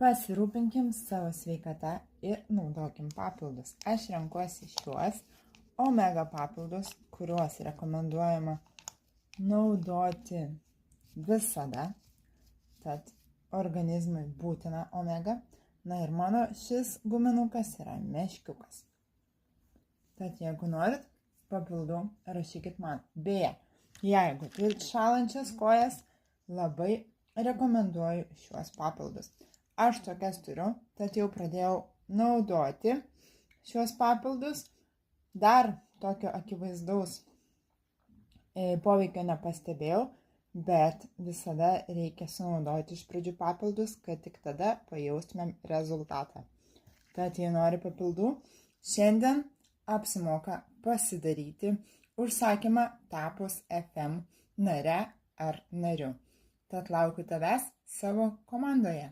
Pasirūpinkim savo sveikata ir naudokim papildus. Aš renkuosi šiuos omega papildus, kuriuos rekomenduojama naudoti visada. Tad organizmui būtina omega. Na ir mano šis guminukas yra meškiukas. Tad jeigu norit papildų, rašykit man. Beje, jeigu turit šalančias kojas, labai rekomenduoju šiuos papildus. Aš tokias turiu, tad jau pradėjau naudoti šiuos papildus. Dar tokio akivaizdaus poveikio nepastebėjau, bet visada reikia sunaudoti iš pradžių papildus, kad tik tada pajaustumėm rezultatą. Tad jei nori papildų, šiandien apsimoka pasidaryti užsakymą tapus FM nare ar nariu. Tad laukiu tavęs savo komandoje.